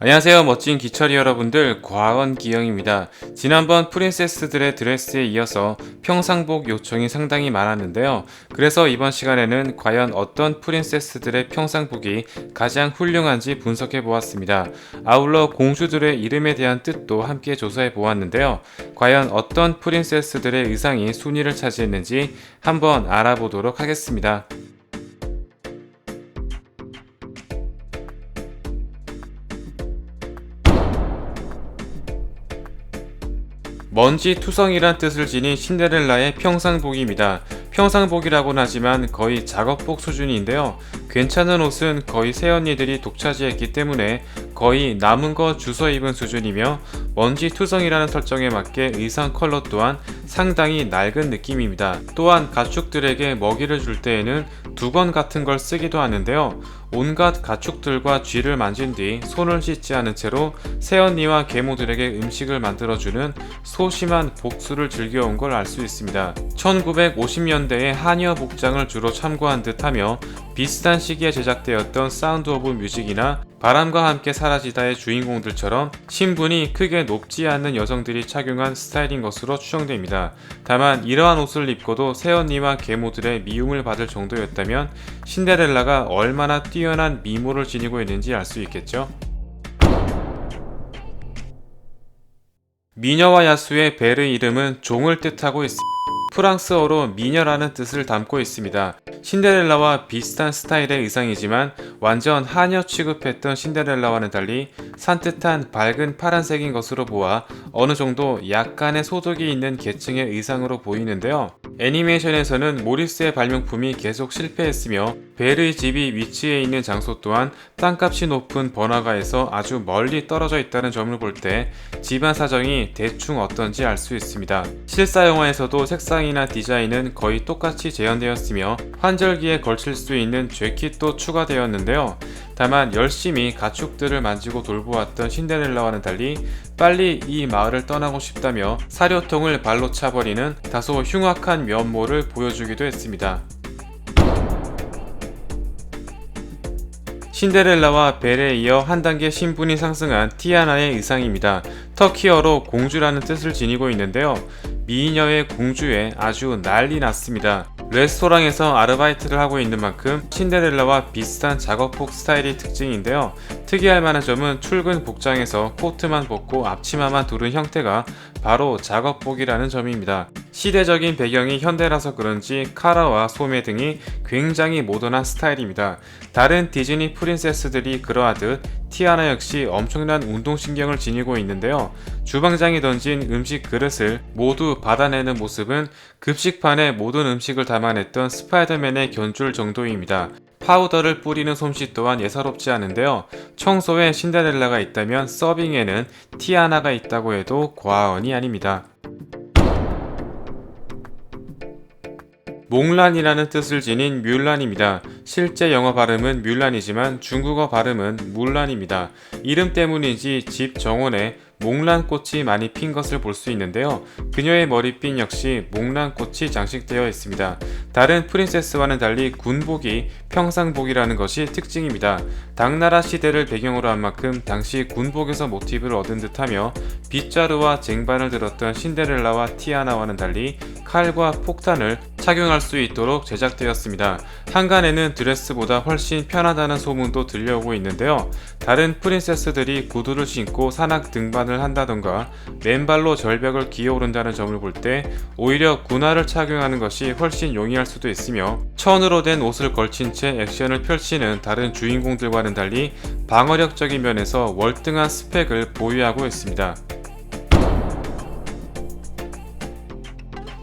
안녕하세요, 멋진 기철이 여러분들. 과원기영입니다. 지난번 프린세스들의 드레스에 이어서 평상복 요청이 상당히 많았는데요. 그래서 이번 시간에는 과연 어떤 프린세스들의 평상복이 가장 훌륭한지 분석해 보았습니다. 아울러 공주들의 이름에 대한 뜻도 함께 조사해 보았는데요. 과연 어떤 프린세스들의 의상이 순위를 차지했는지 한번 알아보도록 하겠습니다. 먼지 투성이란 뜻을 지닌 신데렐라의 평상복입니다. 평상복이라고는 하지만 거의 작업복 수준인데요. 괜찮은 옷은 거의 새언니들이 독차지했기 때문에 거의 남은 거 주워 입은 수준이며, 먼지 투성이라는 설정에 맞게 의상 컬러 또한 상당히 낡은 느낌입니다. 또한 가축들에게 먹이를 줄 때에는 두건 같은 걸 쓰기도 하는데요. 온갖 가축들과 쥐를 만진 뒤 손을 씻지 않은 채로 새언니와 계모들에게 음식을 만들어주는 소심한 복수를 즐겨온 걸 알 수 있습니다. 1950년대의 하녀 복장을 주로 참고한 듯하며, 비슷한 시기에 제작되었던 사운드 오브 뮤직이나 바람과 함께 사라지다의 주인공들처럼 신분이 크게 높지 않는 여성들이 착용한 스타일인 것으로 추정됩니다. 다만 이러한 옷을 입고도 새언니와 계모들의 미움을 받을 정도였다면 신데렐라가 얼마나 뛰어난 미모를 지니고 있는지 알 수 있겠죠. 미녀와 야수의 벨의 이름은 종을 뜻하고 있습니다. 프랑스어로 미녀라는 뜻을 담고 있습니다. 신데렐라와 비슷한 스타일의 의상이지만 완전 하녀 취급했던 신데렐라와는 달리 산뜻한 밝은 파란색인 것으로 보아 어느 정도 약간의 소득이 있는 계층의 의상으로 보이는데요. 애니메이션에서는 모리스의 발명품이 계속 실패했으며 벨의 집이 위치해 있는 장소 또한 땅값이 높은 번화가에서 아주 멀리 떨어져 있다는 점을 볼 때 집안 사정이 대충 어떤지 알 수 있습니다. 실사 영화에서도 색상이나 디자인은 거의 똑같이 재현되었으며 환절기에 걸칠 수 있는 재킷도 추가되었는데요. 다만 열심히 가축들을 만지고 돌보았던 신데렐라와는 달리 빨리 이 마을을 떠나고 싶다며 사료통을 발로 차버리는 다소 흉악한 면모를 보여주기도 했습니다. 신데렐라와 벨에 이어 한 단계 신분이 상승한 티아나의 의상입니다. 터키어로 공주라는 뜻을 지니고 있는데요. 미녀의 공주에 아주 난리 났습니다. 레스토랑에서 아르바이트를 하고 있는 만큼 신데렐라와 비슷한 작업복 스타일이 특징인데요. 특이할 만한 점은 출근 복장에서 코트만 벗고 앞치마만 두른 형태가 바로 작업복이라는 점입니다. 시대적인 배경이 현대라서 그런지 카라와 소매 등이 굉장히 모던한 스타일입니다. 다른 디즈니 프린세스들이 그러하듯 티아나 역시 엄청난 운동신경을 지니고 있는데요. 주방장이 던진 음식 그릇을 모두 받아내는 모습은 급식판에 모든 음식을 담아냈던 스파이더맨의 견줄 정도입니다. 파우더를 뿌리는 솜씨 또한 예사롭지 않은데요. 청소에 신데렐라가 있다면 서빙에는 티아나가 있다고 해도 과언이 아닙니다. 몽란이라는 뜻을 지닌 뮬란입니다. 실제 영어 발음은 뮬란이지만 중국어 발음은 물란입니다. 이름 때문인지 집 정원에 몽란꽃이 많이 핀 것을 볼 수 있는데요. 그녀의 머리핀 역시 몽란꽃이 장식되어 있습니다. 다른 프린세스와는 달리 군복이 평상복이라는 것이 특징입니다. 당나라 시대를 배경으로 한 만큼 당시 군복에서 모티브를 얻은 듯하며 빗자루와 쟁반을 들었던 신데렐라와 티아나와는 달리 칼과 폭탄을 착용할 수 있도록 제작되었습니다. 한간에는 드레스보다 훨씬 편하다는 소문도 들려오고 있는데요. 다른 프린세스들이 구두를 신고 산악 등반을 한다던가 맨발로 절벽을 기어오른다는 점을 볼 때 오히려 군화를 착용하는 것이 훨씬 용이할 수도 있으며, 천으로 된 옷을 걸친 채 액션을 펼치는 다른 주인공들과는 달리 방어력적인 면에서 월등한 스펙을 보유하고 있습니다.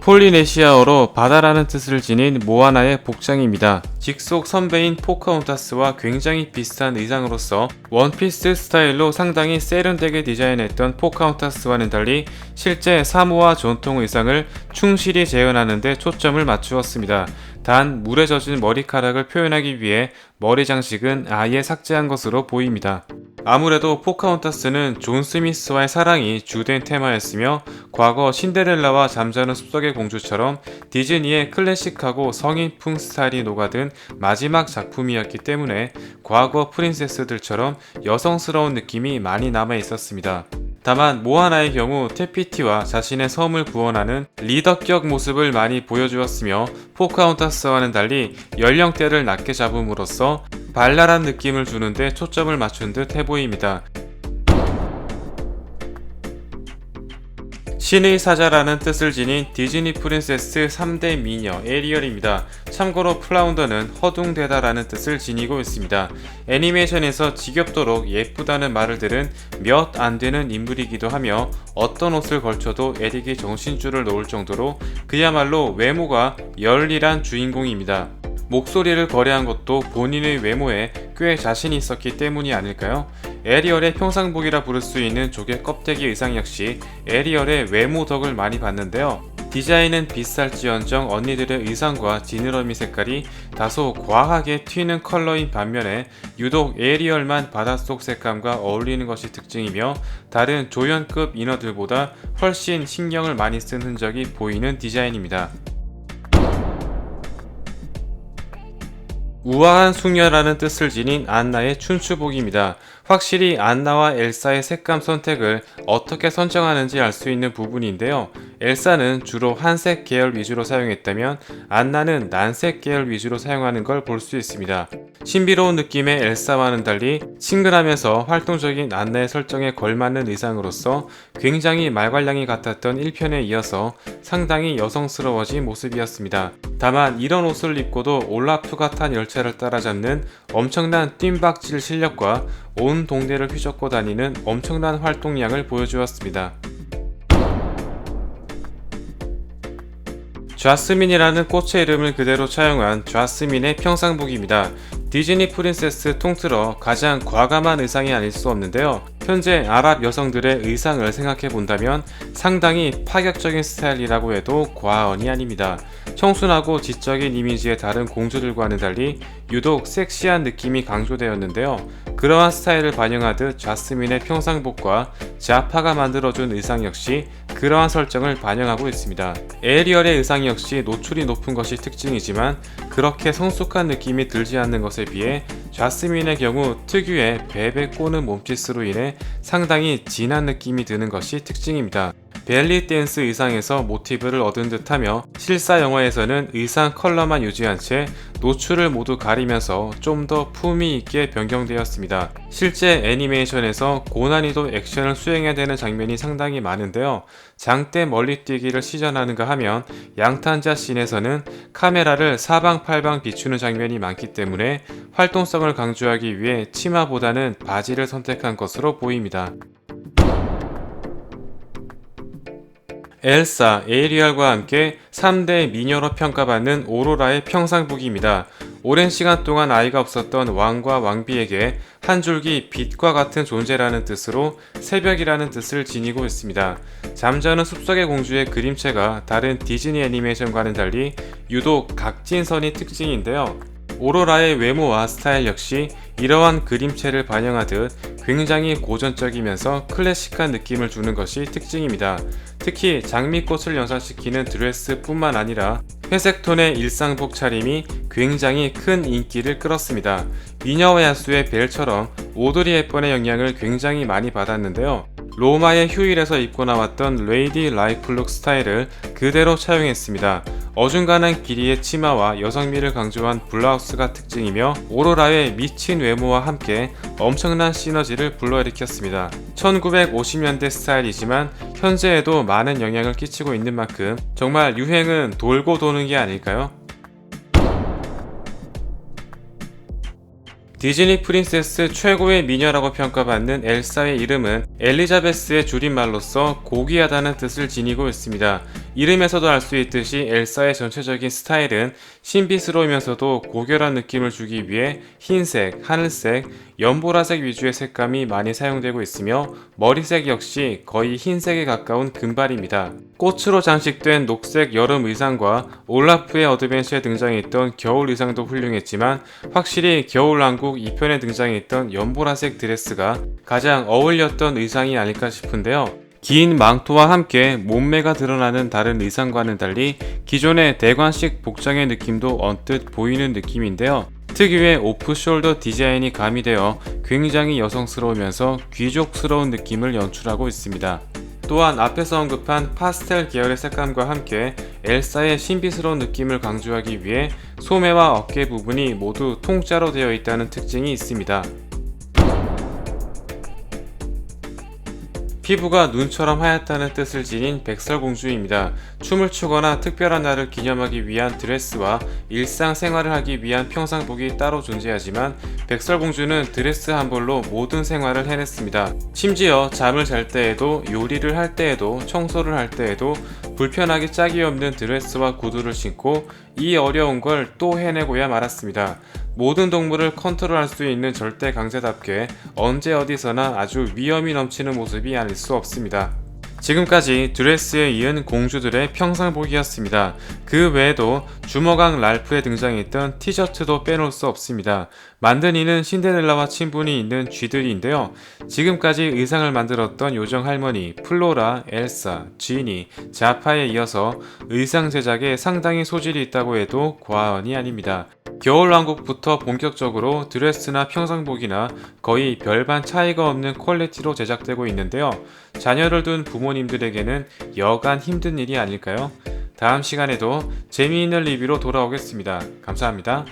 폴리네시아어로 바다라는 뜻을 지닌 모아나의 복장입니다. 직속 선배인 포카혼타스와 굉장히 비슷한 의상으로서 원피스 스타일로 상당히 세련되게 디자인했던 포카혼타스와는 달리 실제 사모아 전통 의상을 충실히 재현하는 데 초점을 맞추었습니다. 단 물에 젖은 머리카락을 표현하기 위해 머리 장식은 아예 삭제한 것으로 보입니다. 아무래도 포카혼타스는 존 스미스와의 사랑이 주된 테마였으며 과거 신데렐라와 잠자는 숲속의 공주처럼 디즈니의 클래식하고 성인풍 스타일이 녹아든 마지막 작품이었기 때문에 과거 프린세스들처럼 여성스러운 느낌이 많이 남아 있었습니다. 다만 모아나의 경우 테피티와 자신의 섬을 구원하는 리더격 모습을 많이 보여주었으며 포카혼타스와는 달리 연령대를 낮게 잡음으로써 발랄한 느낌을 주는데 초점을 맞춘 듯 해보입니다. 신의 사자라는 뜻을 지닌 디즈니 프린세스 3대 미녀 에리얼입니다. 참고로 플라운더는 허둥대다라는 뜻을 지니고 있습니다. 애니메이션에서 지겹도록 예쁘다는 말을 들은 몇 안 되는 인물이기도 하며 어떤 옷을 걸쳐도 에릭이 정신줄을 놓을 정도로 그야말로 외모가 열일한 주인공입니다. 목소리를 거래한 것도 본인의 외모에 꽤 자신이 있었기 때문이 아닐까요? 에리얼의 평상복이라 부를 수 있는 조개 껍데기 의상 역시 에리얼의 외모 덕을 많이 봤는데요. 디자인은 비쌀지언정 언니들의 의상과 지느러미 색깔이 다소 과하게 튀는 컬러인 반면에 유독 에리얼만 바닷속 색감과 어울리는 것이 특징이며 다른 조연급 인어들보다 훨씬 신경을 많이 쓴 흔적이 보이는 디자인입니다. 우아한 숙녀라는 뜻을 지닌 안나의 춘추복입니다. 확실히 안나와 엘사의 색감 선택을 어떻게 선정하는지 알 수 있는 부분인데요. 엘사는 주로 한색 계열 위주로 사용했다면 안나는 난색 계열 위주로 사용하는 걸 볼 수 있습니다. 신비로운 느낌의 엘사와는 달리 친근하면서 활동적인 안나의 설정에 걸맞는 의상으로서 굉장히 말괄량이 같았던 1편에 이어서 상당히 여성스러워진 모습이었습니다. 다만 이런 옷을 입고도 올라프가 탄 열차를 따라잡는 엄청난 뜀박질 실력과 온 동네를 휘젓고 다니는 엄청난 활동량을 보여주었습니다. 좌스민이라는 꽃의 이름을 그대로 차용한 좌스민의 평상복입니다. 디즈니 프린세스 통틀어 가장 과감한 의상이 아닐 수 없는데요. 현재 아랍 여성들의 의상을 생각해 본다면 상당히 파격적인 스타일이라고 해도 과언이 아닙니다. 청순하고 지적인 이미지의 다른 공주들과는 달리 유독 섹시한 느낌이 강조되었는데요. 그러한 스타일을 반영하듯 좌스민의 평상복과 자파가 만들어준 의상 역시 그러한 설정을 반영하고 있습니다. 에리얼의 의상 역시 노출이 높은 것이 특징이지만 그렇게 성숙한 느낌이 들지 않는 것에 비해 좌스민의 경우 특유의 베베 꼬는 몸짓으로 인해 상당히 진한 느낌이 드는 것이 특징입니다. 벨리 댄스 의상에서 모티브를 얻은 듯하며 실사 영화에서는 의상 컬러만 유지한 채 노출을 모두 가리면서 좀 더 품위 있게 변경되었습니다. 실제 애니메이션에서 고난이도 액션을 수행해야 되는 장면이 상당히 많은데요. 장대 멀리뛰기를 시전하는가 하면 양탄자 씬에서는 카메라를 사방팔방 비추는 장면이 많기 때문에 활동성을 강조하기 위해 치마보다는 바지를 선택한 것으로 보입니다. 엘사, 에이리얼과 함께 3대 미녀로 평가받는 오로라의 평상복입니다. 오랜 시간 동안 아이가 없었던 왕과 왕비에게 한 줄기 빛과 같은 존재라는 뜻으로 새벽이라는 뜻을 지니고 있습니다. 잠자는 숲속의 공주의 그림체가 다른 디즈니 애니메이션과는 달리 유독 각진선이 특징인데요. 오로라의 외모와 스타일 역시 이러한 그림체를 반영하듯 굉장히 고전적이면서 클래식한 느낌을 주는 것이 특징입니다. 특히 장미꽃을 연상시키는 드레스뿐만 아니라 회색 톤의 일상복 차림이 굉장히 큰 인기를 끌었습니다. 미녀와 야수의 벨처럼 오드리 헵번의 영향을 굉장히 많이 받았는데요. 로마의 휴일에서 입고 나왔던 레이디 라이플룩 스타일을 그대로 차용했습니다. 어중간한 길이의 치마와 여성미를 강조한 블라우스가 특징이며 오로라의 미친 외모와 함께 엄청난 시너지를 불러일으켰습니다. 1950년대 스타일이지만 현재에도 많은 영향을 끼치고 있는 만큼 정말 유행은 돌고 도는 게 아닐까요? 디즈니 프린세스 최고의 미녀라고 평가받는 엘사의 이름은 엘리자베스의 줄임말로서 고귀하다는 뜻을 지니고 있습니다. 이름에서도 알 수 있듯이 엘사의 전체적인 스타일은 신비스러우면서도 고결한 느낌을 주기 위해 흰색, 하늘색, 연보라색 위주의 색감이 많이 사용되고 있으며 머리색 역시 거의 흰색에 가까운 금발입니다. 꽃으로 장식된 녹색 여름 의상과 올라프의 어드벤처에 등장했던 겨울 의상도 훌륭했지만 확실히 겨울왕국 2편에 등장했던 연보라색 드레스가 가장 어울렸던 의상이 아닐까 싶은데요. 긴 망토와 함께 몸매가 드러나는 다른 의상과는 달리 기존의 대관식 복장의 느낌도 언뜻 보이는 느낌인데요. 특유의 오프숄더 디자인이 가미되어 굉장히 여성스러우면서 귀족스러운 느낌을 연출하고 있습니다. 또한 앞에서 언급한 파스텔 계열의 색감과 함께 엘사의 신비스러운 느낌을 강조하기 위해 소매와 어깨 부분이 모두 통짜로 되어 있다는 특징이 있습니다. 피부가 눈처럼 하얗다는 뜻을 지닌 백설공주입니다. 춤을 추거나 특별한 날을 기념하기 위한 드레스와 일상생활을 하기 위한 평상복이 따로 존재하지만 백설공주는 드레스 한 벌로 모든 생활을 해냈습니다. 심지어 잠을 잘 때에도, 요리를 할 때에도, 청소를 할 때에도 불편하게 짝이 없는 드레스와 구두를 신고 이 어려운 걸 또 해내고야 말았습니다. 모든 동물을 컨트롤할 수 있는 절대 강자답게 언제 어디서나 아주 위험이 넘치는 모습이 아닐 수 없습니다. 지금까지 드레스에 이은 공주들의 평상복이었습니다. 그 외에도 주먹왕 랄프에 등장했던 티셔츠도 빼놓을 수 없습니다. 만든 이는 신데렐라와 친분이 있는 쥐들인데요. 지금까지 의상을 만들었던 요정 할머니, 플로라, 엘사, 지니, 자파에 이어서 의상 제작에 상당히 소질이 있다고 해도 과언이 아닙니다. 겨울왕국부터 본격적으로 드레스나 평상복이나 거의 별반 차이가 없는 퀄리티로 제작되고 있는데요. 자녀를 둔 부모님들에게는 여간 힘든 일이 아닐까요? 다음 시간에도 재미있는 리뷰로 돌아오겠습니다. 감사합니다.